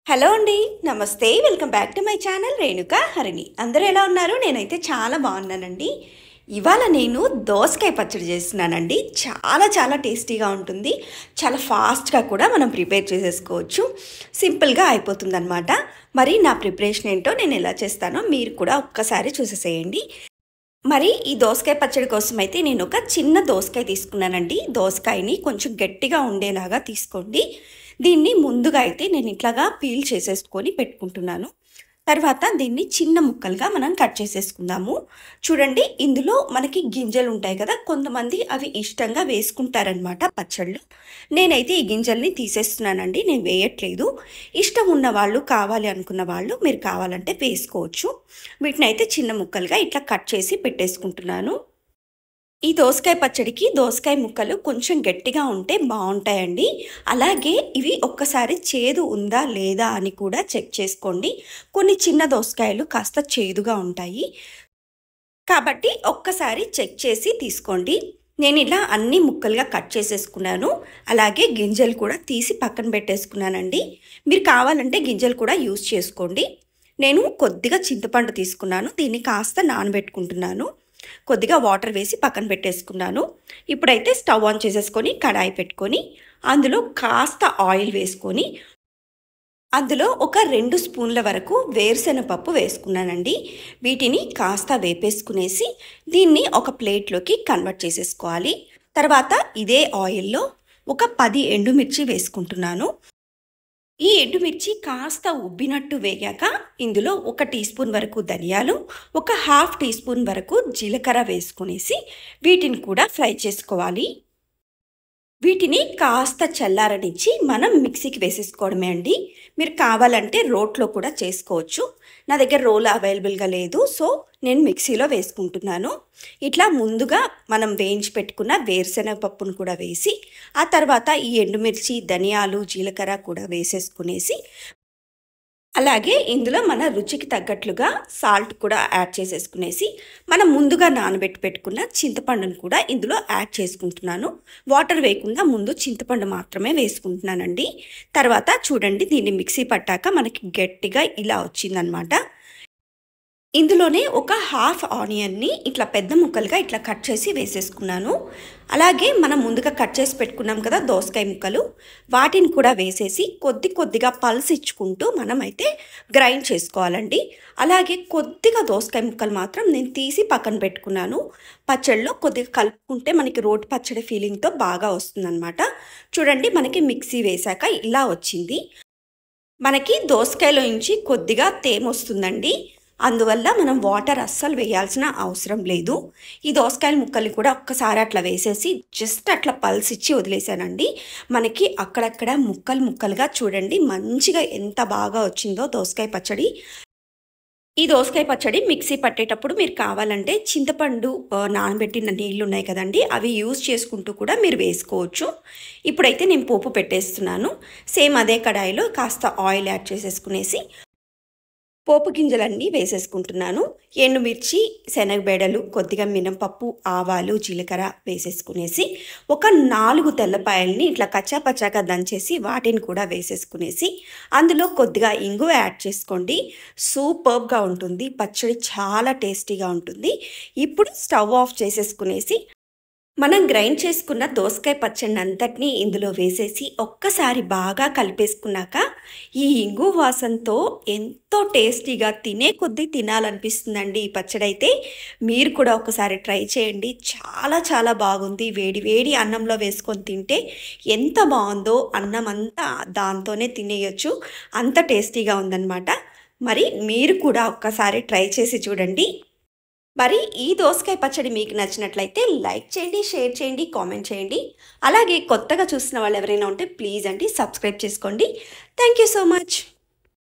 Hello అండి. నమస్తే. Welcome back to my channel Renuka Harini. అందరూ ఎలా ఉన్నారు? నేనైతే చాలా బాగున్నానండి. ఇవాళ నేను దోసకాయ పచ్చడి చేస్తున్నానండి. చాలా చాలా టేస్టీగా ఉంటుంది. చాలా ఫాస్ట్గా కూడా మనం ప్రిపేర్ చేసేసుకోవచ్చు. సింపుల్గా అయిపోతుందన్నమాట. మరి నా ప్రిపరేషన్ ఏంటో నేను ఎలా చేస్తానో మీరు కూడా ఒక్కసారి చూసేసేయండి. మరి ఈ దోసకాయ పచ్చడి కోసం అయితే నేను ఒక చిన్న దోసకాయ తీసుకున్నానండి. దోసకాయని కొంచెం గట్టిగా ఉండేలాగా తీసుకోండి. దీన్ని ముందుగా అయితే నేను ఇట్లాగా పీల్ చేసేసుకొని పెట్టుకుంటున్నాను. తర్వాత దీన్ని చిన్న ముక్కలుగా మనం కట్ చేసేసుకుందాము. చూడండి, ఇందులో మనకి గింజలు ఉంటాయి కదా, కొంతమంది అవి ఇష్టంగా వేసుకుంటారనమాట పచ్చళ్ళు. నేనైతే ఈ గింజల్ని తీసేస్తున్నానండి, నేను వేయట్లేదు. ఇష్టం ఉన్న వాళ్ళు, కావాలి అనుకున్న వాళ్ళు మీరు కావాలంటే వేసుకోవచ్చు. వీటిని అయితే చిన్న ముక్కలుగా ఇట్లా కట్ చేసి పెట్టేసుకుంటున్నాను. ఈ దోసకాయ పచ్చడికి దోసకాయ ముక్కలు కొంచెం గట్టిగా ఉంటే బాగుంటాయండి. అలాగే ఇవి ఒక్కసారి చేదు ఉందా లేదా అని కూడా చెక్ చేసుకోండి. కొన్ని చిన్న దోసకాయలు కాస్త చేదుగా ఉంటాయి, కాబట్టి ఒక్కసారి చెక్ చేసి తీసుకోండి. నేను ఇలా అన్ని ముక్కలుగా కట్ చేసేసుకున్నాను. అలాగే గింజలు కూడా తీసి పక్కన పెట్టేసుకున్నానండి. మీరు కావాలంటే గింజలు కూడా యూజ్ చేసుకోండి. నేను కొద్దిగా చింతపండు తీసుకున్నాను, దీన్ని కాస్త నానబెట్టుకుంటున్నాను. కొద్దిగా వాటర్ వేసి పక్కన పెట్టేసుకున్నాను. ఇప్పుడైతే స్టవ్ ఆన్ చేసేసుకొని కడాయి పెట్టుకొని అందులో కాస్త ఆయిల్ వేసుకొని అందులో ఒక 2 స్పూన్ల వరకు వేరుశెనగపప్పు వేసుకున్నానండి. వీటిని కాస్త వేపేసుకునేసి దీన్ని ఒక ప్లేట్లోకి కన్వర్ట్ చేసేసుకోవాలి. తర్వాత ఇదే ఆయిల్లో ఒక 10 ఎండుమిర్చి వేసుకుంటున్నాను. ఈ ఎండుమిర్చి కాస్త ఉబ్బినట్టు వేగాక ఇందులో 1 టీ స్పూన్ వరకు ధనియాలు, ఒక హాఫ్ టీ స్పూన్ వరకు జీలకర్ర వేసుకునేసి వీటిని కూడా ఫ్రై చేసుకోవాలి. వీటిని కాస్త చల్లారనిచ్చి మనం మిక్సీకి వేసేసుకోవడమే అండి. మీరు కావాలంటే రోట్లో కూడా చేసుకోవచ్చు. నా దగ్గర రోల్ అవైలబుల్గా లేదు, సో నేను మిక్సీలో వేసుకుంటున్నాను. ఇట్లా ముందుగా మనం వేయించి పెట్టుకున్న వేరుశెనగ పప్పును కూడా వేసి ఆ తర్వాత ఈ ఎండుమిర్చి, ధనియాలు, జీలకర్ర కూడా వేసేసుకునేసి అలాగే ఇందులో మన రుచికి తగ్గట్లుగా సాల్ట్ కూడా యాడ్ చేసేసుకునేసి మనం ముందుగా నానబెట్టి పెట్టుకున్న చింతపండును కూడా ఇందులో యాడ్ చేసుకుంటున్నాను. వాటర్ వేయకుండా ముందు చింతపండు మాత్రమే వేసుకుంటున్నానండి. తర్వాత చూడండి, దీన్ని మిక్సీ పట్టాక మనకి గట్టిగా ఇలా వచ్చిందనమాట. ఇందులోనే ఒక హాఫ్ ఆనియన్ని ఇట్లా పెద్ద ముక్కలుగా ఇట్లా కట్ చేసి వేసేసుకున్నాను. అలాగే మనం ముందుగా కట్ చేసి పెట్టుకున్నాం కదా దోసకాయ ముక్కలు, వాటిని కూడా వేసేసి కొద్దిగా పల్స్ ఇచ్చుకుంటూ మనమైతే గ్రైండ్ చేసుకోవాలండి. అలాగే కొద్దిగా దోసకాయ ముక్కలు మాత్రం నేను తీసి పక్కన పెట్టుకున్నాను. పచ్చడిలో కొద్దిగా కలుపుకుంటే మనకి రోటి పచ్చడి ఫీలింగ్తో బాగా వస్తుందన్నమాట. చూడండి, మనకి మిక్సీ వేశాక ఇలా వచ్చింది. మనకి దోసకాయలో నుంచి కొద్దిగా తేమ వస్తుందండి, అందువల్ల మనం వాటర్ అస్సలు వేయాల్సిన అవసరం లేదు. ఈ దోసకాయల ముక్కల్ని కూడా ఒక్కసారి అట్లా వేసేసి జస్ట్ అట్లా పల్స్ ఇచ్చి వదిలేసానండి. మనకి అక్కడక్కడ ముక్కలుగా చూడండి మంచిగా ఎంత బాగా వచ్చిందో దోసకాయ పచ్చడి. ఈ దోసకాయ పచ్చడి మిక్సీ పట్టేటప్పుడు మీరు కావాలంటే చింతపండు నానబెట్టిన నీళ్ళు ఉన్నాయి కదండి, అవి యూజ్ చేసుకుంటూ కూడా మీరు వేసుకోవచ్చు. ఇప్పుడైతే నేను పోపు పెట్టేస్తున్నాను. సేమ్ అదే కడాయిలో కాస్త ఆయిల్ యాడ్ చేసేసుకునేసి పోపు గింజలన్నీ వేసేసుకుంటున్నాను. ఎండుమిర్చి, శనగబెడలు, కొద్దిగా మినపప్పు, ఆవాలు, జీలకర్ర వేసేసుకునేసి ఒక 4 తెల్లపాయల్ని ఇట్లా కచ్చాపచ్చాగా దంచేసి వాటిని కూడా వేసేసుకునేసి అందులో కొద్దిగా ఇంగువ యాడ్ చేసుకోండి. సూపర్బ్గా ఉంటుంది పచ్చడి, చాలా టేస్టీగా ఉంటుంది. ఇప్పుడు స్టవ్ ఆఫ్ చేసేసుకునేసి మనం గ్రైండ్ చేసుకున్న దోసకాయ పచ్చడిని అంతటినీ ఇందులో వేసేసి ఒక్కసారి బాగా కలిపేసుకున్నాక ఈ ఇంగు వాసనతో ఎంతో టేస్టీగా తినే కొద్దీ తినాలనిపిస్తుందండి ఈ పచ్చడి అయితే. మీరు కూడా ఒకసారి ట్రై చేయండి, చాలా చాలా బాగుంది. వేడి వేడి అన్నంలో వేసుకొని తింటే ఎంత బాగుందో, అన్నం అంతా దాంతోనే తినేయచ్చు, అంత టేస్టీగా ఉందన్నమాట. మరి మీరు కూడా ఒక్కసారి ట్రై చేసి చూడండి. మరి ఈ దోసకాయ పచ్చడి మీకు నచ్చినట్లయితే లైక్ చేయండి, షేర్ చేయండి, కామెంట్ చేయండి. అలాగే కొత్తగా చూసిన వాళ్ళు ఎవరైనా ఉంటే ప్లీజ్ అండి సబ్స్క్రైబ్ చేసుకోండి. Thank you so much.